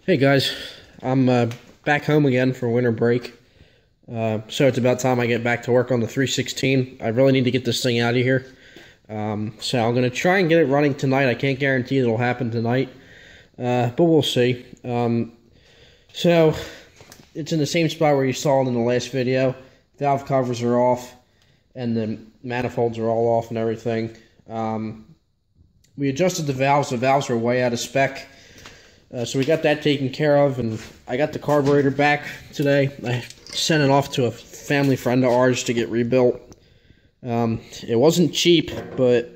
Hey guys, I'm back home again for winter break, so it's about time I get back to work on the 316. I really need to get this thing out of here, so I'm going to try and get it running tonight. I can't guarantee it'll happen tonight, but we'll see. So it's in the same spot where you saw it in the last video. Valve covers are off, and the manifolds are all off and everything. We adjusted the valves. The valves were way out of spec. So we got that taken care of, and I got the carburetor back today. I sent it off to a family friend of ours to get rebuilt. It wasn't cheap, but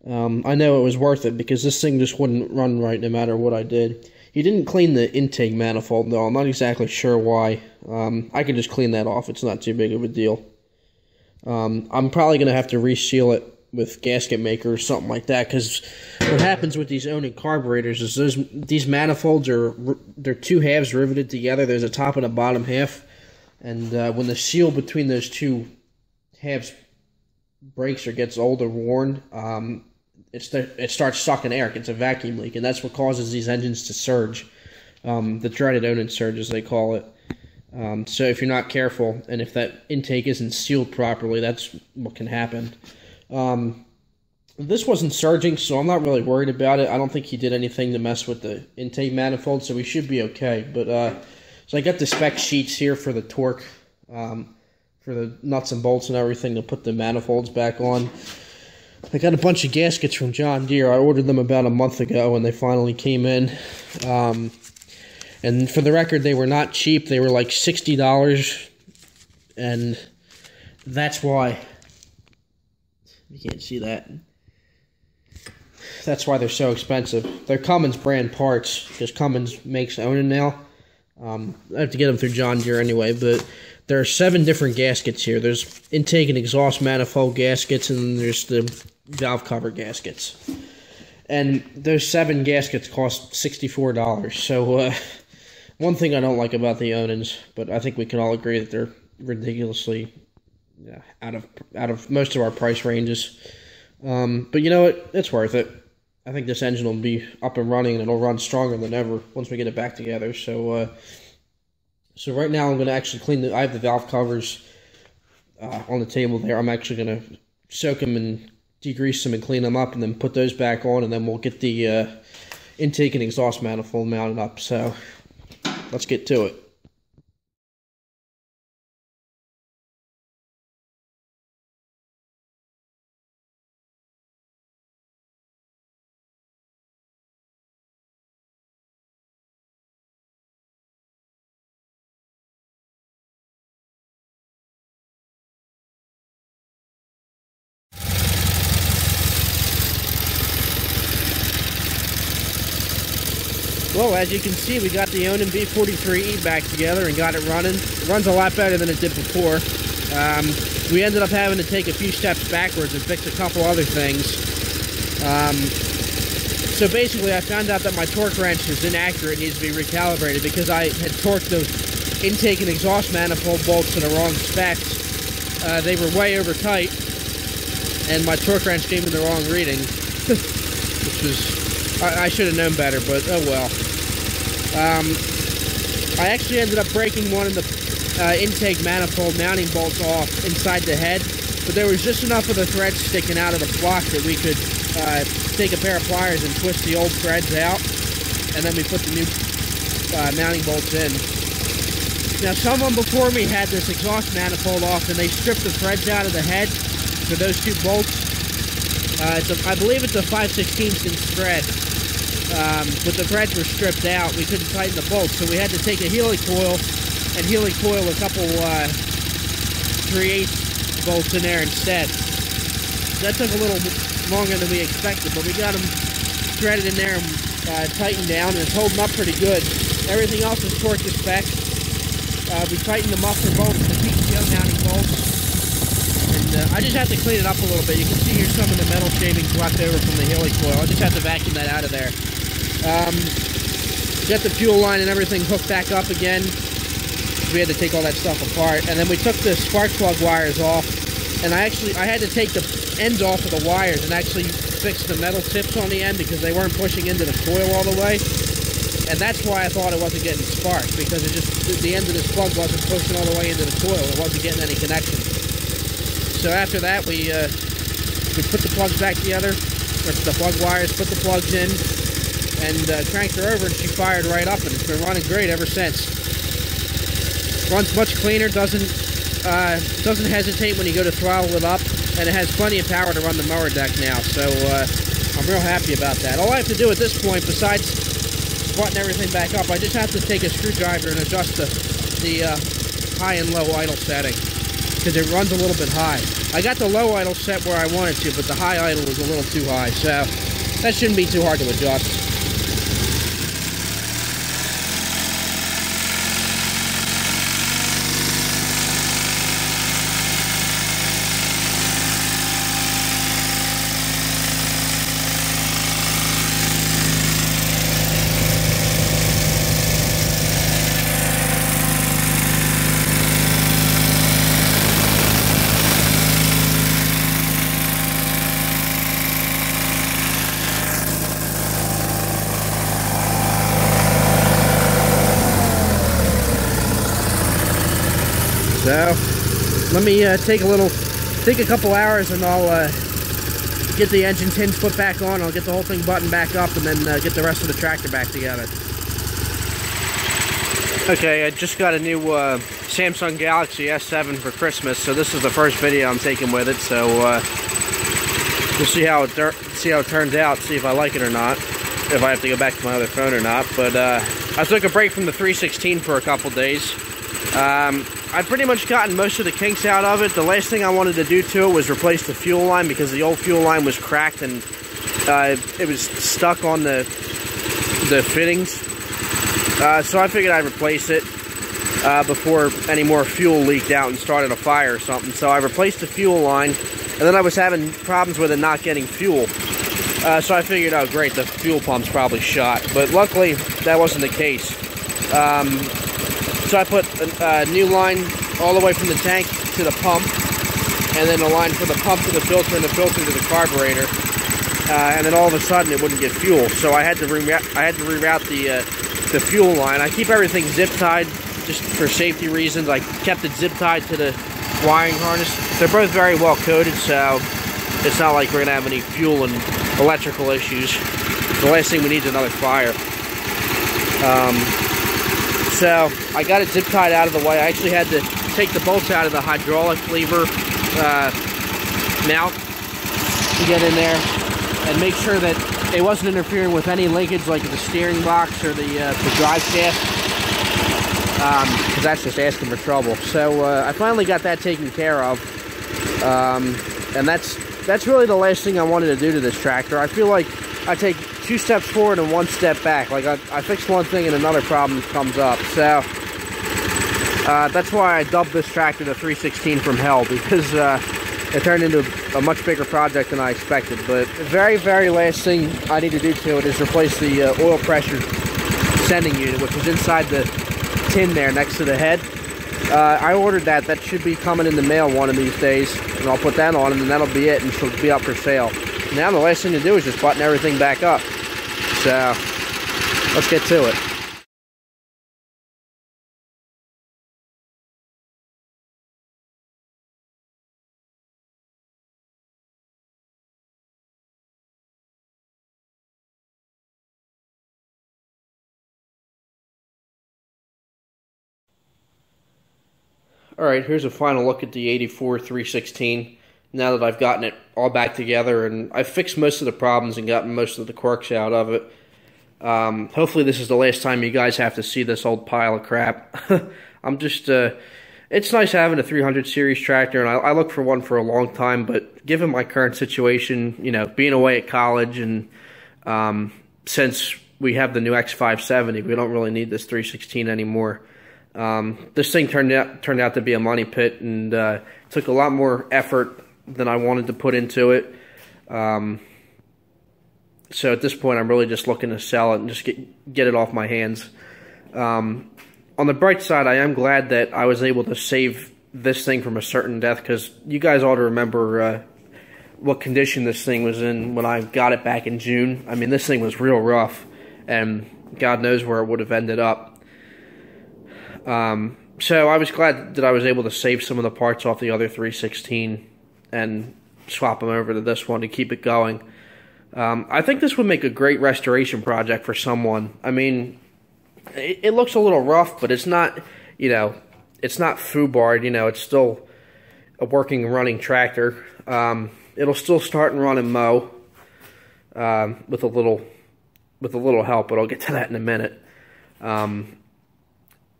I know it was worth it because this thing just wouldn't run right no matter what I did. He didn't clean the intake manifold, though. I'm not exactly sure why. I could just clean that off. It's not too big of a deal. I'm probably going to have to reseal it with gasket maker or something like that, because what happens with these Onan carburetors is these manifolds they're two halves riveted together. There's a top and a bottom half, and when the seal between those two halves breaks or gets old or worn, it starts sucking air. It's a vacuum leak, and that's what causes these engines to surge. The dreaded Onan surge, as they call it. So if you're not careful, and if that intake isn't sealed properly, that's what can happen. This wasn't surging, so I'm not really worried about it. I don't think he did anything to mess with the intake manifold, so we should be okay. But so I got the spec sheets here for the torque, for the nuts and bolts and everything to put the manifolds back on. I got a bunch of gaskets from John Deere. I ordered them about a month ago, and they finally came in. And for the record, they were not cheap. They were like $60, and that's why. You can't see that. That's why they're so expensive. They're Cummins brand parts, because Cummins makes Onan now. I have to get them through John Deere anyway, but there are 7 different gaskets here. There's intake and exhaust manifold gaskets, and then there's the valve cover gaskets. And those 7 gaskets cost $64. So, one thing I don't like about the Onans, but I think we can all agree that they're ridiculously out of most of our price ranges. But you know what? It's worth it. I think this engine will be up and running, and it'll run stronger than ever once we get it back together. So, so right now I'm going to actually clean I have the valve covers on the table there. I'm actually going to soak them and degrease them and clean them up, and then put those back on, and then we'll get the intake and exhaust manifold mounted up. So, let's get to it. Well, as you can see, we got the Onan B43E back together and got it running. It runs a lot better than it did before. We ended up having to take a few steps backwards and fix a couple other things. So basically, I found out that my torque wrench is inaccurate, needs to be recalibrated, because I had torqued those intake and exhaust manifold bolts to the wrong specs. They were way over tight, and my torque wrench gave me the wrong reading, which was... I should have known better, but oh well. I actually ended up breaking one of the intake manifold mounting bolts off inside the head, but there was just enough of the threads sticking out of the block that we could take a pair of pliers and twist the old threads out, and then we put the new mounting bolts in. Now, someone before me had this exhaust manifold off, and they stripped the threads out of the head for those 2 bolts. I believe it's a 5/16 inch thread. But the threads were stripped out. We couldn't tighten the bolts, so we had to take a heli-coil and heli-coil a couple 3/8 bolts in there instead. That took a little longer than we expected, but we got them threaded in there and tightened down, and it's holding up pretty good. Everything else is torqued to spec. We tightened the muffler bolts and the PTO mounting bolts. And I just have to clean it up a little bit. You can see here some of the metal shavings left over from the heli-coil. I just have to vacuum that out of there. Got the fuel line and everything hooked back up again. We had to take all that stuff apart. And then we took the spark plug wires off. And I had to take the ends off of the wires and actually fix the metal tips on the end because they weren't pushing into the coil all the way. And that's why I thought it wasn't getting sparks, because it just, the end of this plug wasn't pushing all the way into the coil. It wasn't getting any connection. So after that, we put the plugs back together, or the plug wires, put the plugs in, and cranked her over, and she fired right up, and it's been running great ever since. Runs much cleaner, doesn't hesitate when you go to throttle it up, and it has plenty of power to run the mower deck now, so I'm real happy about that. All I have to do at this point, besides button everything back up, I just have to take a screwdriver and adjust the high and low idle setting, because it runs a little bit high. I got the low idle set where I wanted to, but the high idle was a little too high, so that shouldn't be too hard to adjust. So, let me take a couple hours, and I'll get the engine tins put back on. I'll get the whole thing buttoned back up, and then get the rest of the tractor back together. Okay, I just got a new Samsung Galaxy S7 for Christmas, so this is the first video I'm taking with it. So we'll see how it turns out, see if I like it or not, if I have to go back to my other phone or not. But I took a break from the 316 for a couple days. I've pretty much gotten most of the kinks out of it. The last thing I wanted to do to it was replace the fuel line, because the old fuel line was cracked and it was stuck on the fittings. So I figured I'd replace it before any more fuel leaked out and started a fire or something. So I replaced the fuel line, and then I was having problems with it not getting fuel. So I figured, oh great, the fuel pump's probably shot. But luckily, that wasn't the case. So I put a new line all the way from the tank to the pump, and then a line from the pump to the filter, and the filter to the carburetor. And then all of a sudden it wouldn't get fuel, so I had to reroute the fuel line. I keep everything zip tied just for safety reasons. I kept it zip tied to the wiring harness. They're both very well coated, so it's not like we're gonna have any fuel and electrical issues. The last thing we need is another fire. So I got it zip tied out of the way. I actually had to take the bolts out of the hydraulic lever mount to get in there and make sure that it wasn't interfering with any linkage, like the steering box or the drive shaft, because that's just asking for trouble. So I finally got that taken care of, and that's really the last thing I wanted to do to this tractor. I feel like I take 2 steps forward and 1 step back. Like I fix one thing and another problem comes up. So that's why I dubbed this tractor the 316 from hell, because it turned into a much bigger project than I expected. But the very, very last thing I need to do to it is replace the oil pressure sending unit, which is inside the tin there next to the head. I ordered that. That should be coming in the mail one of these days, and I'll put that on, and then that'll be it, and she'll be up for sale. Now the last thing to do is just button everything back up. So let's get to it. Alright, here's a final look at the 84 316. Now that I've gotten it all back together, and I've fixed most of the problems and gotten most of the quirks out of it. Hopefully this is the last time you guys have to see this old pile of crap. I'm just, it's nice having a 300 series tractor, and I look for one for a long time, but given my current situation, you know, being away at college, and since we have the new X570, we don't really need this 316 anymore. This thing turned out to be a money pit, and took a lot more effort than I wanted to put into it. So at this point, I'm really just looking to sell it and just get it off my hands. On the bright side, I am glad that I was able to save this thing from a certain death, because you guys ought to remember what condition this thing was in when I got it back in June. I mean, this thing was real rough, and God knows where it would have ended up. So I was glad that I was able to save some of the parts off the other 316 and swap them over to this one to keep it going. I think this would make a great restoration project for someone. I mean, it looks a little rough, but it's not, you know, it's not foobarred. You know, it's still a working and running tractor. It'll still start and run and mow with a little help, but I'll get to that in a minute.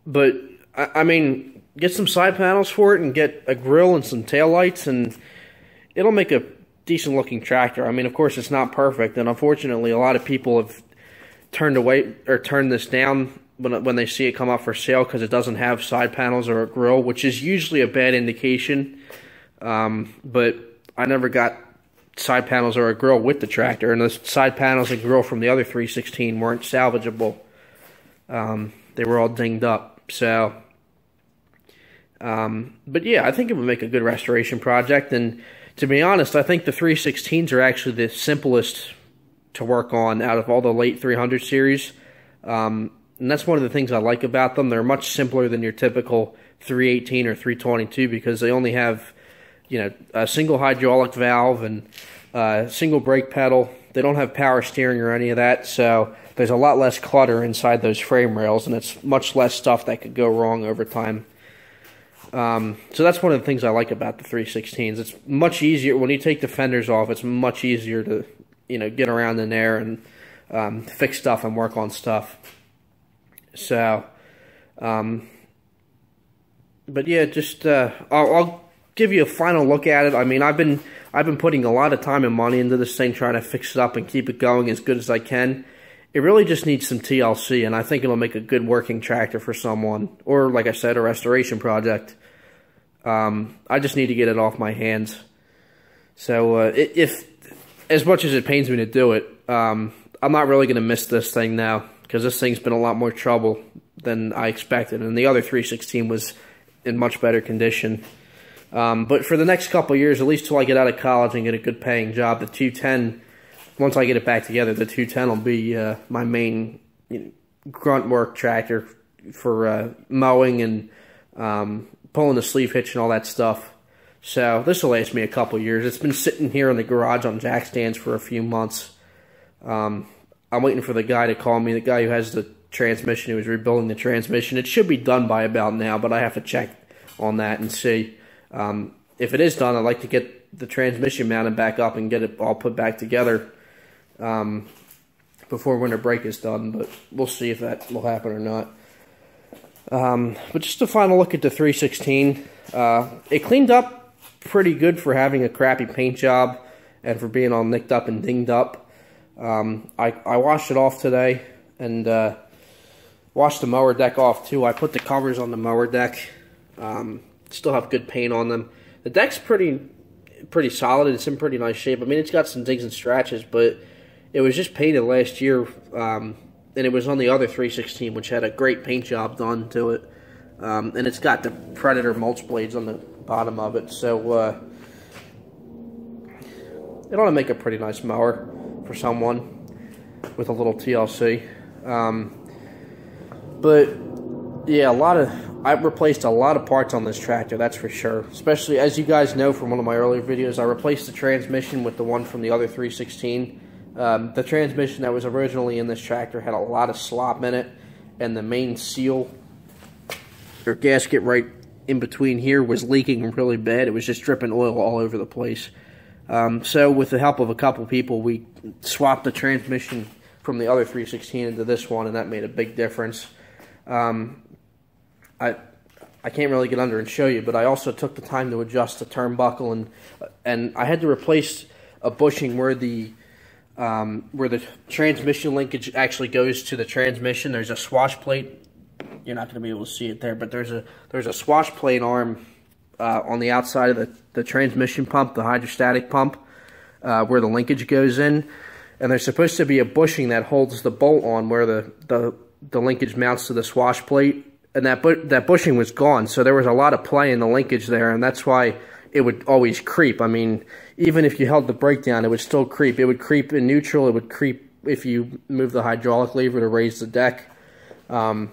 But I mean, get some side panels for it and get a grill and some taillights, and it'll make a decent looking tractor. I mean, of course, it's not perfect, and unfortunately, a lot of people have turned away or turned this down when they see it come up for sale because it doesn't have side panels or a grill, which is usually a bad indication. But I never got side panels or a grill with the tractor, and the side panels and grill from the other 316 weren't salvageable. They were all dinged up. So, but yeah, I think it would make a good restoration project, and to be honest, I think the 316s are actually the simplest to work on out of all the late 300 series. And that's one of the things I like about them. They're much simpler than your typical 318 or 322 because they only have, you know, a single hydraulic valve and a single brake pedal. They don't have power steering or any of that, so there's a lot less clutter inside those frame rails, and it's much less stuff that could go wrong over time. So that's one of the things I like about the 316s. It's much easier when you take the fenders off. It's much easier to, you know, get around in there and fix stuff and work on stuff. So, but yeah, just I'll give you a final look at it. I mean, I've been putting a lot of time and money into this thing, trying to fix it up and keep it going as good as I can. It really just needs some TLC, and I think it'll make a good working tractor for someone, or like I said, a restoration project. I just need to get it off my hands. So if as much as it pains me to do it, I'm not really going to miss this thing now, because this thing's been a lot more trouble than I expected, and the other 316 was in much better condition. But for the next couple of years, at least till I get out of college and get a good paying job, the 210, once I get it back together, the 210 will be my main, you know, grunt work tractor for mowing and pulling the sleeve hitch and all that stuff. So this will last me a couple of years. It's been sitting here in the garage on jack stands for a few months. I'm waiting for the guy to call me, the guy who has the transmission, who is rebuilding the transmission. It should be done by about now, but I have to check on that and see. If it is done, I'd like to get the transmission mounted back up and get it all put back together before winter break is done, but we'll see if that will happen or not. But just a final look at the 316. It cleaned up pretty good for having a crappy paint job and for being all nicked up and dinged up. I washed it off today and washed the mower deck off too. I put the covers on the mower deck. Still have good paint on them. The deck's pretty solid. It's in pretty nice shape. I mean, it's got some dings and scratches, but it was just painted last year, and it was on the other 316, which had a great paint job done to it. And it's got the Predator mulch blades on the bottom of it, so it ought to make a pretty nice mower for someone with a little TLC. But yeah, I've replaced a lot of parts on this tractor, that's for sure. Especially, as you guys know from one of my earlier videos, I replaced the transmission with the one from the other 316. The transmission that was originally in this tractor had a lot of slop in it, and the main seal or gasket right in between here was leaking really bad. It was just dripping oil all over the place. So with the help of a couple people, we swapped the transmission from the other 316 into this one, and that made a big difference. I can't really get under and show you, but I also took the time to adjust the turnbuckle, and I had to replace a bushing where the transmission linkage actually goes to the transmission. There's a swash plate. You're not going to be able to see it there, but there's a swash plate arm on the outside of the transmission pump, the hydrostatic pump, where the linkage goes in, and there's supposed to be a bushing that holds the bolt on where the linkage mounts to the swash plate. And that bushing was gone, so there was a lot of play in the linkage there, and that's why it would always creep. I mean, even if you held the brake down, it would still creep. It would creep in neutral, it would creep if you move the hydraulic lever to raise the deck. I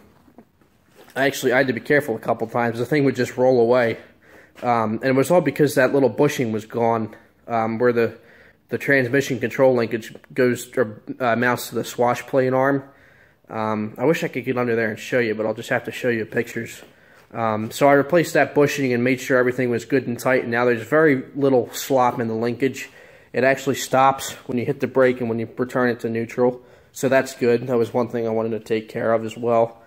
had to be careful a couple times. The thing would just roll away. And it was all because that little bushing was gone, where the transmission control linkage goes or mounts to the swash plate arm. I wish I could get under there and show you, but I'll just have to show you pictures. So I replaced that bushing and made sure everything was good and tight, and now there's very little slop in the linkage. It actually stops when you hit the brake and when you return it to neutral, so that's good. That was one thing I wanted to take care of as well.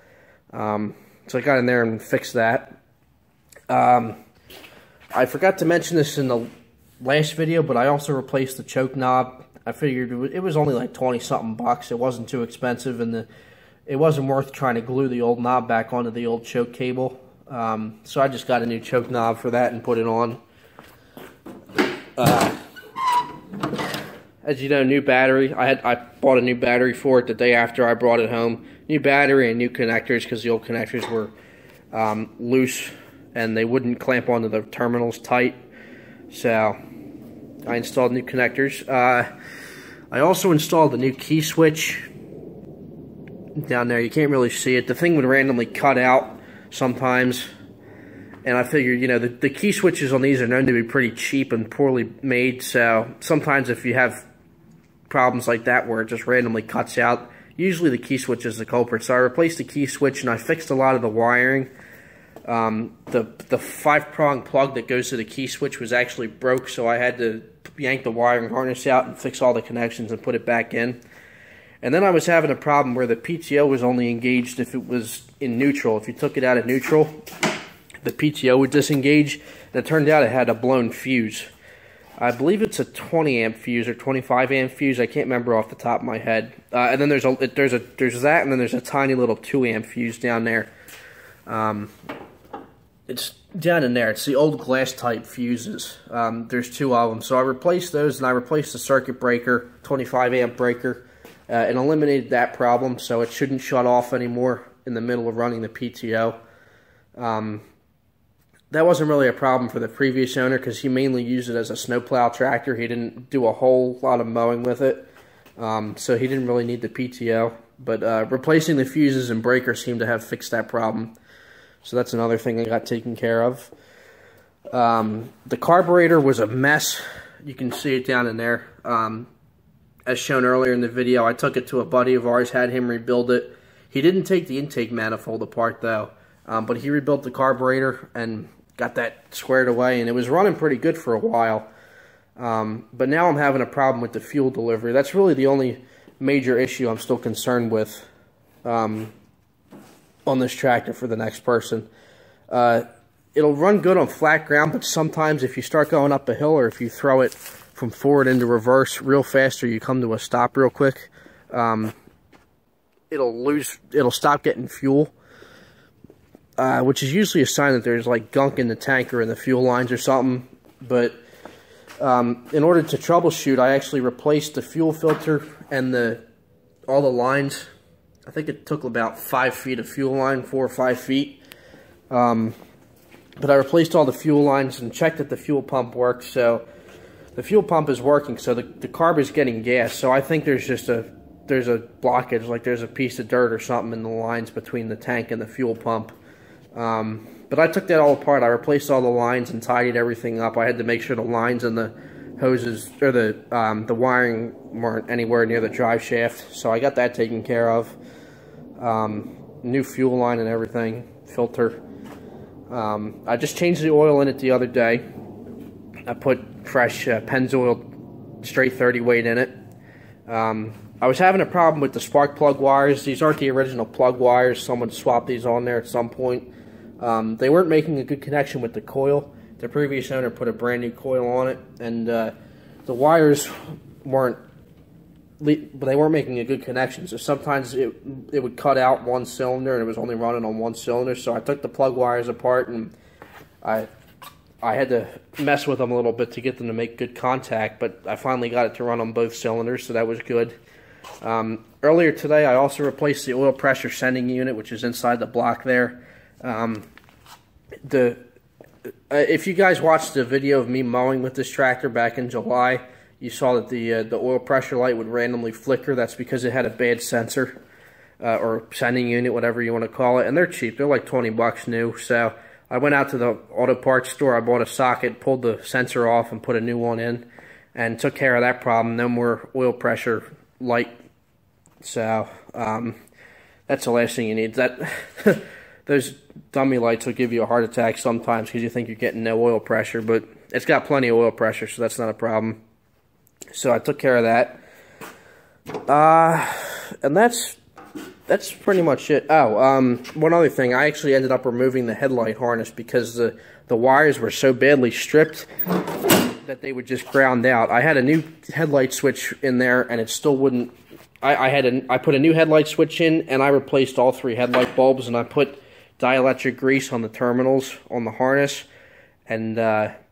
So I got in there and fixed that. I forgot to mention this in the last video, but I also replaced the choke knob. I figured it was only like 20-something bucks. It wasn't too expensive, and it wasn't worth trying to glue the old knob back onto the old choke cable. So I just got a new choke knob for that and put it on. As you know, new battery. I bought a new battery for it the day after I brought it home. New battery and new connectors, because the old connectors were loose and they wouldn't clamp onto the terminals tight. So I installed new connectors. I also installed a new key switch down there. You can't really see it. The thing would randomly cut out sometimes, and I figured, you know, the key switches on these are known to be pretty cheap and poorly made, so sometimes if you have problems like that where it just randomly cuts out, usually the key switch is the culprit. So I replaced the key switch and I fixed a lot of the wiring. The 5-prong plug that goes to the key switch was actually broke, so I had to yank the wiring harness out and fix all the connections and put it back in. And then I was having a problem where the PTO was only engaged if it was in neutral. If you took it out of neutral, the PTO would disengage, and it turned out it had a blown fuse. I believe it's a 20 amp fuse or 25 amp fuse. I can't remember off the top of my head. And then there's that, and then there's a tiny little 2 amp fuse down there. It's down in there. It's the old glass type fuses. There's 2 of them. So I replaced those, and I replaced the circuit breaker, 25 amp breaker, and eliminated that problem, so it shouldn't shut off anymore in the middle of running the PTO. That wasn't really a problem for the previous owner because he mainly used it as a snowplow tractor. He didn't do a whole lot of mowing with it, so he didn't really need the PTO. But replacing the fuses and breaker seemed to have fixed that problem. So that's another thing I got taken care of. The carburetor was a mess. You can see it down in there. As shown earlier in the video, I took it to a buddy of ours, had him rebuild it. He didn't take the intake manifold apart though, but he rebuilt the carburetor and got that squared away, and it was running pretty good for a while. But now I'm having a problem with the fuel delivery. That's really the only major issue I'm still concerned with on this tractor for the next person. It'll run good on flat ground, but sometimes if you start going up a hill or if you throw it from forward into reverse real fast, or you come to a stop real quick, it'll stop getting fuel, which is usually a sign that there's like gunk in the tank or in the fuel lines or something. But in order to troubleshoot, I actually replaced the fuel filter and all the lines. I think it took about 5 feet of fuel line, 4 or 5 feet. But I replaced all the fuel lines and checked that the fuel pump worked. So the fuel pump is working, so the carb is getting gas. So I think there's a blockage, like there's a piece of dirt or something in the lines between the tank and the fuel pump. But I took that all apart. I replaced all the lines and tidied everything up. I had to make sure the lines and the hoses or the wiring weren't anywhere near the drive shaft. So I got that taken care of. New fuel line and everything, filter. I just changed the oil in it the other day. I put fresh Pennzoil straight 30 weight in it. I was having a problem with the spark plug wires. These aren't the original plug wires. Someone swapped these on there at some point. They weren't making a good connection with the coil. The previous owner put a brand new coil on it, and the wires weren't making a good connection. So sometimes it would cut out one cylinder and it was only running on one cylinder. So I took the plug wires apart, and I had to mess with them a little bit to get them to make good contact, but I finally got it to run on both cylinders, so that was good. Earlier today, I also replaced the oil pressure sending unit, which is inside the block there. If you guys watched the video of me mowing with this tractor back in July, you saw that the oil pressure light would randomly flicker. That's because it had a bad sensor or sending unit, whatever you want to call it. And they're cheap. They're like 20 bucks new. So I went out to the auto parts store. I bought a socket, pulled the sensor off, and put a new one in, and took care of that problem. No more oil pressure light. So that's the last thing you need. That those dummy lights will give you a heart attack sometimes because you think you're getting no oil pressure, but it's got plenty of oil pressure, so that's not a problem. So I took care of that. And that's pretty much it. Oh, one other thing. I actually ended up removing the headlight harness because the wires were so badly stripped that they would just ground out. I had a new headlight switch in there, and it still wouldn't. I put a new headlight switch in, and I replaced all 3 headlight bulbs, and I put dielectric grease on the terminals on the harness, and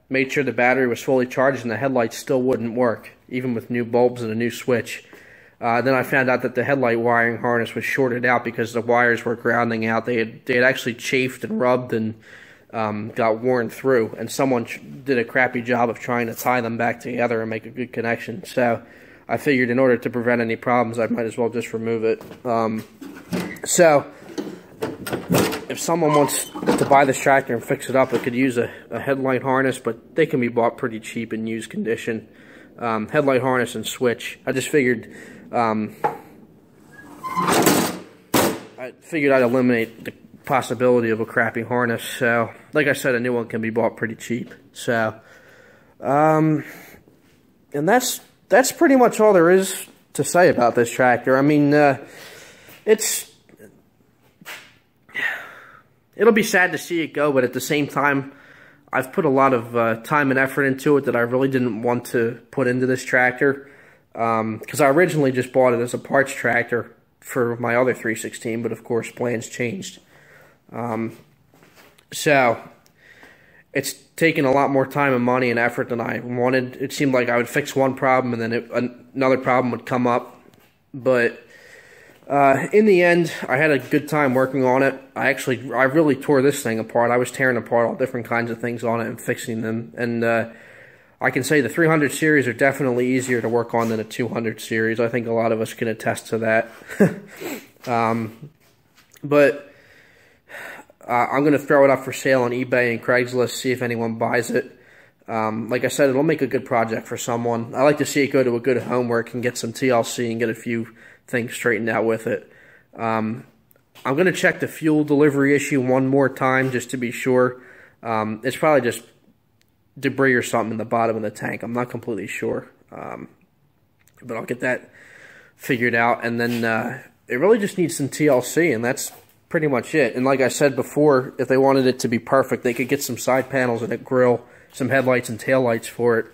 made sure the battery was fully charged, and the headlights still wouldn't work, even with new bulbs and a new switch. Then I found out that the headlight wiring harness was shorted out because the wires were grounding out. They had actually chafed and rubbed and got worn through, and someone did a crappy job of trying to tie them back together and make a good connection. So I figured in order to prevent any problems, I might as well just remove it. So if someone wants to buy this tractor and fix it up, it could use a headlight harness, but they can be bought pretty cheap in used condition. Headlight harness and switch. I just figured I'd eliminate the possibility of a crappy harness. So, like I said, a new one can be bought pretty cheap. So, and that's pretty much all there is to say about this tractor. I mean, it'll be sad to see it go, but at the same time, I've put a lot of time and effort into it that I really didn't want to put into this tractor. Because I originally just bought it as a parts tractor for my other 316, but of course plans changed. So it's taken a lot more time and money and effort than I wanted. It seemed like I would fix one problem and then another problem would come up. But in the end, I had a good time working on it. I really tore this thing apart. I was tearing apart all different kinds of things on it and fixing them. And I can say the 300 series are definitely easier to work on than a 200 series. I think a lot of us can attest to that. But I'm going to throw it up for sale on eBay and Craigslist, see if anyone buys it. Like I said, it'll make a good project for someone. I like to see it go to a good home where it can get some TLC and get a few things straightened out with it. I'm going to check the fuel delivery issue one more time just to be sure. It's probably just debris or something in the bottom of the tank. I'm not completely sure. But I'll get that figured out. And then it really just needs some TLC, and that's pretty much it. And like I said before, if they wanted it to be perfect, they could get some side panels and a grill, some headlights and taillights for it.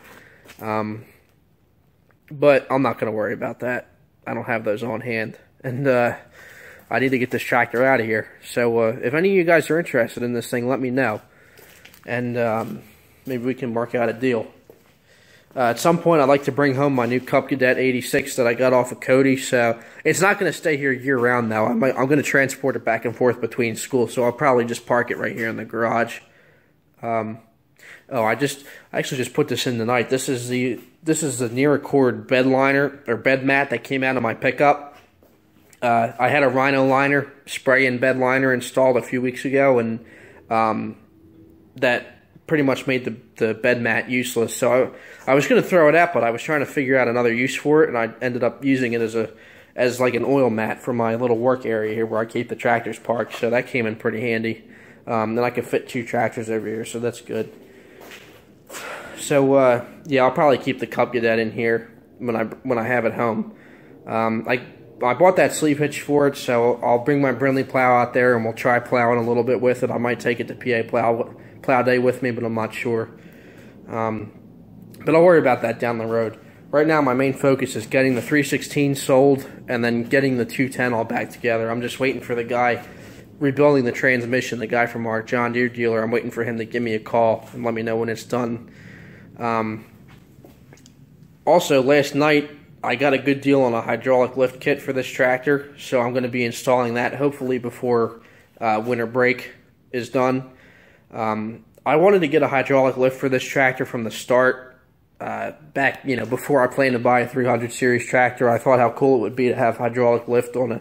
But I'm not going to worry about that. I don't have those on hand. And I need to get this tractor out of here. So if any of you guys are interested in this thing, let me know. And maybe we can work out a deal. At some point, I'd like to bring home my new Cub Cadet 86 that I got off of Cody. So it's not going to stay here year-round, though. I'm going to transport it back and forth between schools, so I'll probably just park it right here in the garage. Oh, I actually just put this in tonight. This is the Near Accord bed liner or bed mat that came out of my pickup. I had a Rhino liner, spray-in bed liner installed a few weeks ago, and that pretty much made the bed mat useless. So I was going to throw it out, but I was trying to figure out another use for it, and I ended up using it as like an oil mat for my little work area here where I keep the tractors parked. So that came in pretty handy. Then I can fit 2 tractors over here, so that's good. So yeah, I'll probably keep the Cub Cadet in here when I have it home. I bought that sleeve hitch for it, so I'll bring my Brindley plow out there and we'll try plowing a little bit with it. I might take it to PA plow day with me, but I'm not sure. But I'll worry about that down the road. Right now, my main focus is getting the 316 sold and then getting the 210 all back together. I'm just waiting for the guy rebuilding the transmission, the guy from our John Deere dealer. I'm waiting for him to give me a call and let me know when it's done. Also, last night, I got a good deal on a hydraulic lift kit for this tractor, so I'm going to be installing that hopefully before winter break is done. I wanted to get a hydraulic lift for this tractor from the start. back, before I planned to buy a 300 series tractor, I thought how cool it would be to have hydraulic lift on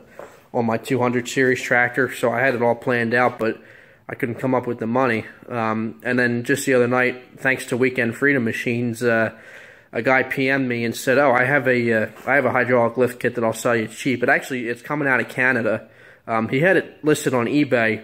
my 200 series tractor. So I had it all planned out, but I couldn't come up with the money. And then just the other night, thanks to Weekend Freedom Machines, a guy PM'd me and said, "Oh, I have a hydraulic lift kit that I'll sell you cheap." It's coming out of Canada. He had it listed on eBay,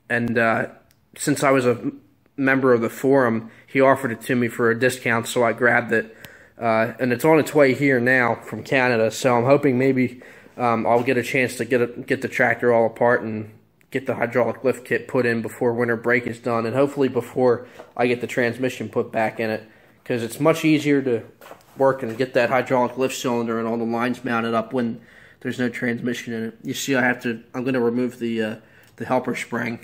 and since I was a member of the forum, he offered it to me for a discount, so I grabbed it. And it's on its way here now from Canada, so I'm hoping maybe I'll get a chance to get the tractor all apart and get the hydraulic lift kit put in before winter break is done, and hopefully before I get the transmission put back in it, because it's much easier to work and get that hydraulic lift cylinder and all the lines mounted up when there's no transmission in it. You see, I'm going to remove the helper spring.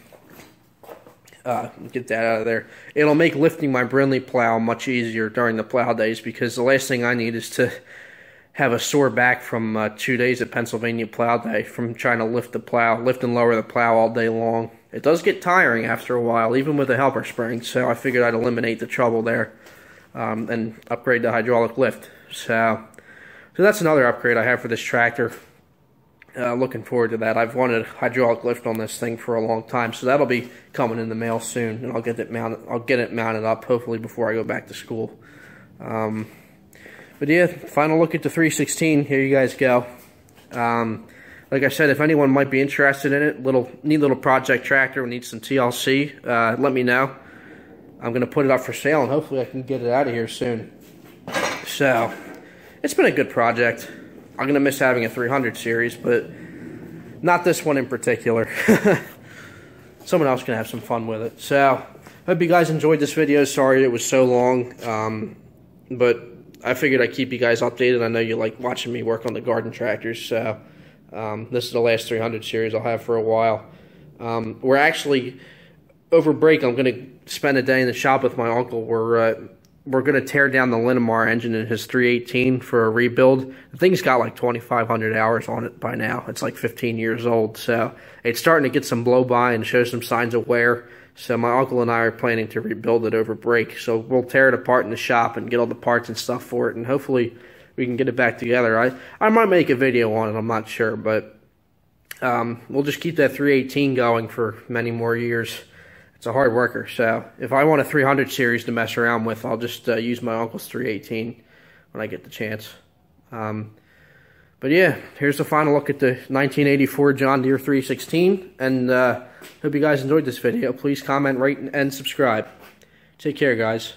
Get that out of there. It'll make lifting my Brindley plow much easier during the plow days, because the last thing I need is to have a sore back from 2 days at Pennsylvania plow day from trying to lift and lower the plow all day long. It does get tiring after a while, even with the helper spring, so I figured I'd eliminate the trouble there and upgrade the hydraulic lift. So that's another upgrade I have for this tractor. Looking forward to that. I've wanted a hydraulic lift on this thing for a long time, so that'll be coming in the mail soon, and I'll get it mounted up hopefully before I go back to school. But yeah, final look at the 316. Here you guys go. Like I said, if anyone might be interested in it, neat little project tractor, needs some TLC, let me know. I'm gonna put it up for sale, and hopefully I can get it out of here soon. So it's been a good project. I'm going to miss having a 300 series, but not this one in particular. Someone else can have some fun with it. So, hope you guys enjoyed this video. Sorry it was so long, but I figured I'd keep you guys updated. I know you like watching me work on the garden tractors, so this is the last 300 series I'll have for a while. We're actually, over break, I'm going to spend a day in the shop with my uncle. We're going to tear down the Linamar engine in his 318 for a rebuild. The thing's got like 2,500 hours on it by now. It's like 15 years old, so it's starting to get some blow-by and show some signs of wear. So my uncle and I are planning to rebuild it over break. So we'll tear it apart in the shop and get all the parts and stuff for it, and hopefully we can get it back together. I might make a video on it, I'm not sure, but we'll just keep that 318 going for many more years. It's a hard worker, so if I want a 300 series to mess around with, I'll just use my uncle's 318 when I get the chance. But yeah, here's the final look at the 1984 John Deere 316, and hope you guys enjoyed this video. Please comment, rate, and subscribe. Take care, guys.